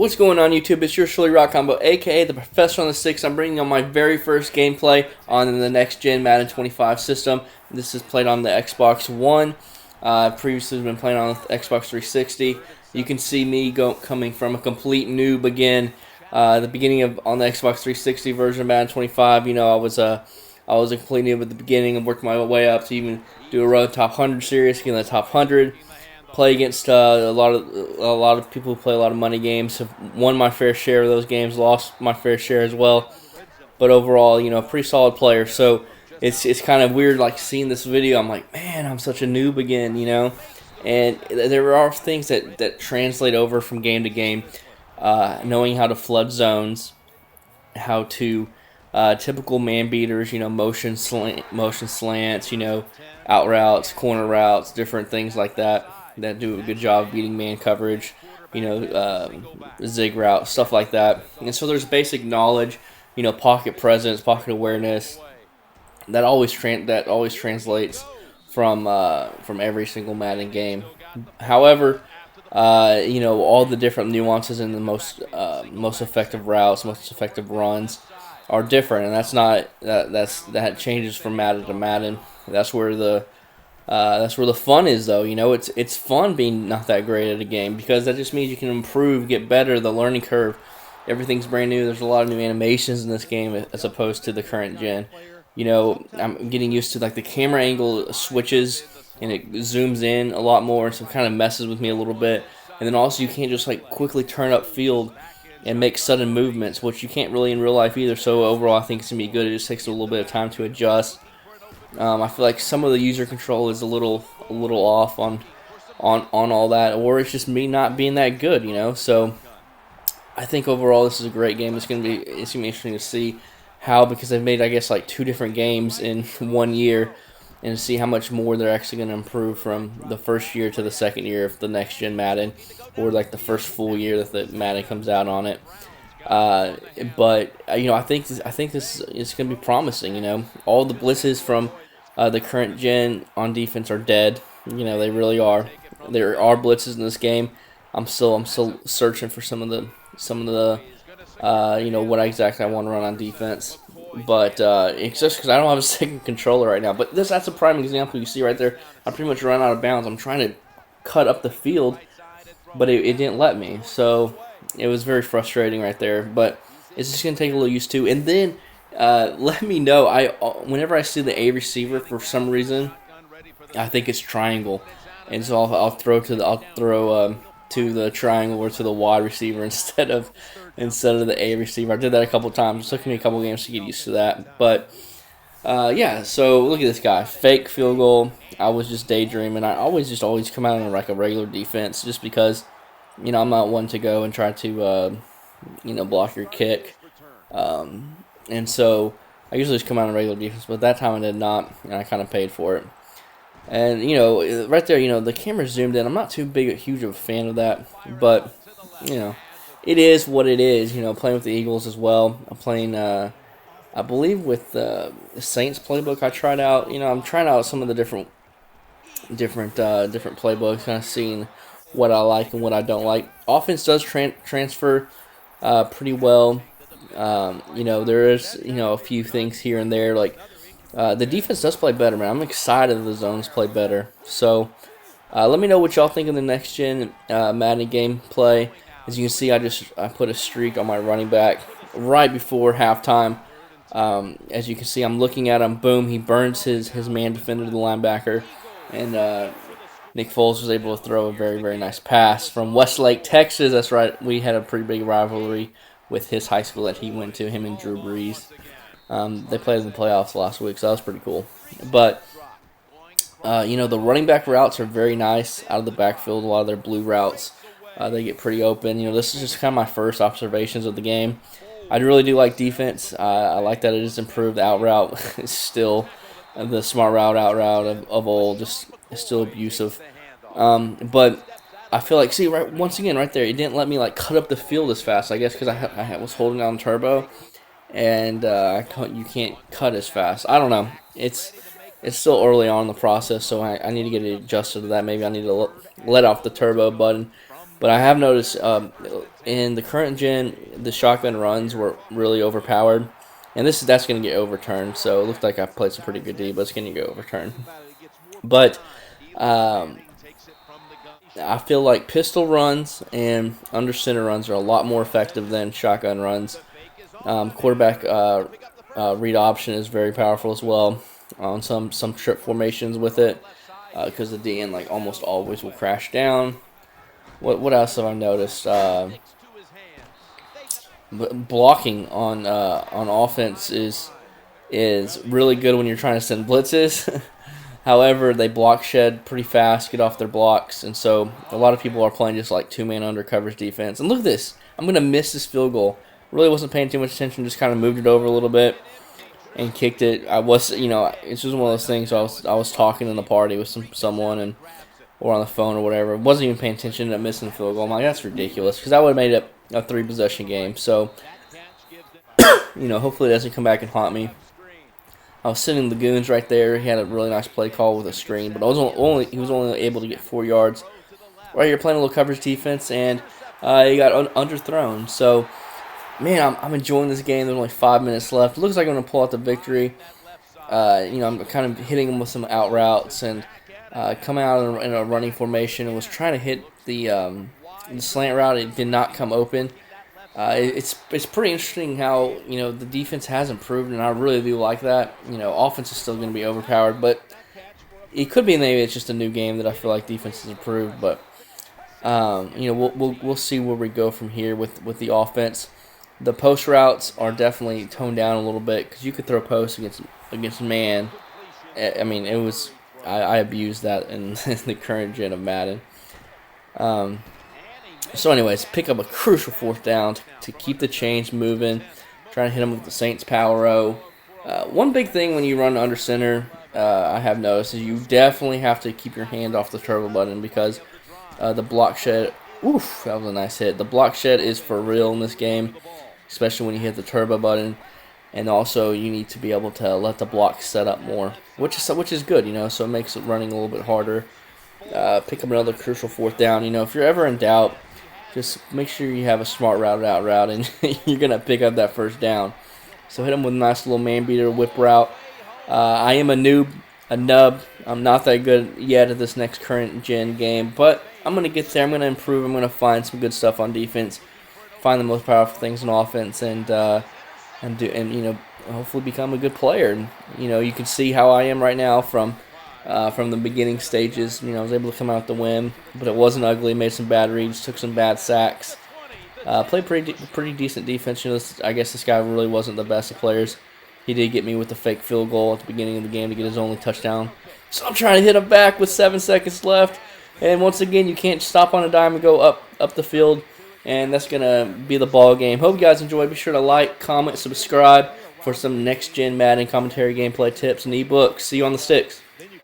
What's going on, YouTube? It's your Shirley Rock Combo, aka the Professor on the Six. I'm bringing on my very first gameplay on the Next Gen Madden 25 system. This is played on the Xbox One. Previously been playing on the Xbox 360. You can see me coming from a complete noob again. The beginning of on the Xbox 360 version of Madden 25. You know, I was a complete noob at the beginning and worked my way up to even do a road top 100 series, get in the top 100. Play against a lot of people who play a lot of money games. Have won my fair share of those games, lost my fair share as well. But overall, you know, a pretty solid player. So it's kind of weird, like seeing this video. I'm like, man, I'm such a noob again, you know. And there are things that translate over from game to game. Knowing how to flood zones, how to typical man beaters, you know, motion slants, you know, out routes, corner routes, different things like that do a good job of beating man coverage, you know, zig route, stuff like that. And so there's basic knowledge, you know, pocket presence, pocket awareness that always translates from every single Madden game. However, you know, all the different nuances in the most effective routes, most effective runs are different, and that changes from Madden to Madden. That's where the fun is, though. You know, it's fun being not that great at a game, because that just means you can improve, get better. The learning curve, everything's brand new. There's a lot of new animations in this game as opposed to the current gen. You know, I'm getting used to like the camera angle switches and it zooms in a lot more, so it kind of messes with me a little bit. And then also you can't just like quickly turn up field and make sudden movements, which you can't really in real life either. So overall, I think it's gonna be good. It just takes a little bit of time to adjust. I feel like some of the user control is a little off on all that, or it's just me not being that good, you know. So I think overall this is a great game. It's gonna be interesting to see how, because they've made, I guess, like 2 different games in 1 year, and to see how much more they're actually gonna improve from the first year to the second year of the Next Gen Madden, or like the first full year that the Madden comes out on it. But you know, I think this is going to be promising. You know, all the blitzes from the current gen on defense are dead. You know, they really are. There are blitzes in this game. I'm still searching for some of the you know, what exactly I want to run on defense. But it's just because I don't have a second controller right now. But that's a prime example. You see right there, I pretty much run out of bounds. I'm trying to cut up the field, but it didn't let me. So it was very frustrating right there, but it's just going to take a little used to. And then let me know. Whenever I see the A receiver, for some reason, I think it's triangle, and so I'll throw to the triangle or to the wide receiver instead of the A receiver. I did that a couple times. It took me a couple games to get used to that, but yeah. So look at this guy, fake field goal. I was just daydreaming. I always come out in like a regular defense, just because, you know, I'm not one to go and try to, you know, block your kick. And so I usually just come out in regular defense, but that time I did not, and I kind of paid for it. And, you know, right there, you know, the camera zoomed in. I'm not too huge of a fan of that, but, you know, it is what it is. You know, playing with the Eagles as well. I'm playing, I believe, with the Saints playbook I tried out. You know, I'm trying out some of the different playbooks, kind of seeing what I like and what I don't like. Offense does transfer pretty well. You know, there is, you know, a few things here and there. Like the defense does play better, man. I'm excited the zones play better. So let me know what y'all think of the Next Gen Madden gameplay. As you can see, I put a streak on my running back right before halftime. As you can see, I'm looking at him. Boom, he burns his man defender to the linebacker, and Nick Foles was able to throw a very, very nice pass from Westlake, Texas. That's right. We had a pretty big rivalry with his high school that he went to, him and Drew Brees. They played in the playoffs last week, so that was pretty cool. But, you know, the running back routes are very nice out of the backfield. A lot of their blue routes, they get pretty open. You know, this is just kind of my first observations of the game. I really do like defense. I like that it is improved. The out route is still the smart route, out route of old, just still abusive. But I feel like, see, once again, right there, it didn't let me like cut up the field as fast. I guess because I was holding down turbo, and you can't cut as fast. I don't know. It's still early on in the process, so I need to get adjusted to that. Maybe I need to let off the turbo button. But I have noticed in the current gen, the shotgun runs were really overpowered, and that's going to get overturned. So it looked like I played some pretty good D, but it's going to get overturned. But um, I feel like pistol runs and under center runs are a lot more effective than shotgun runs. Quarterback read option is very powerful as well on some trip formations with it, because the DN like almost always will crash down. What else have I noticed? Blocking on offense is really good when you're trying to send blitzes. However, they block shed pretty fast, get off their blocks, and so a lot of people are playing just like two-man under coverage defense. And look at this. I'm going to miss this field goal. Really wasn't paying too much attention, just kind of moved it over a little bit and kicked it. It's just one of those things. I was talking in the party with someone or on the phone or whatever. Wasn't even paying attention to missing the field goal. I'm like, that's ridiculous, because that would have made it a 3-possession game. So, hopefully it doesn't come back and haunt me. I was sending the goons right there. He had a really nice play call with a screen, but he was only able to get 4 yards. Right here, playing a little coverage defense, and he got underthrown. So, man, I'm enjoying this game. There's only 5 minutes left. It looks like I'm going to pull out the victory. I'm kind of hitting him with some out routes and coming out in a running formation and was trying to hit the slant route. It did not come open. It's pretty interesting how the defense has improved, and I really do like that. Offense is still going to be overpowered, but it could be maybe it's just a new game that I feel like defense has improved. But we'll see where we go from here with the offense. The post routes are definitely toned down a little bit, because you could throw posts against man. I mean, I abused that in the current gen of Madden. So anyways, pick up a crucial 4th down to keep the chains moving. Trying to hit them with the Saints power row. One big thing when you run under center, I have noticed, is you definitely have to keep your hand off the turbo button, because the block shed, oof, that was a nice hit. The block shed is for real in this game, especially when you hit the turbo button. And also you need to be able to let the block set up more, which is good, so it makes it running a little bit harder. Pick up another crucial 4th down. If you're ever in doubt, just make sure you have a smart route, and you're going to pick up that 1st down. So hit him with a nice little man beater whip route. I am a nub. I'm not that good yet at this next current gen game, but I'm going to get there. I'm going to improve. I'm going to find some good stuff on defense, find the most powerful things in offense, and hopefully become a good player. And, you can see how I am right now from the beginning stages. I was able to come out the win, but it wasn't ugly. Made some bad reads, took some bad sacks. Played pretty decent defense. I guess this guy really wasn't the best of players. He did get me with the fake field goal at the beginning of the game to get his only touchdown. So I'm trying to hit him back with 7 seconds left. And once again, you can't stop on a dime and go up the field. And that's going to be the ball game. Hope you guys enjoyed. Be sure to like, comment, subscribe for some next-gen Madden commentary, gameplay tips, and ebooks. See you on the sticks.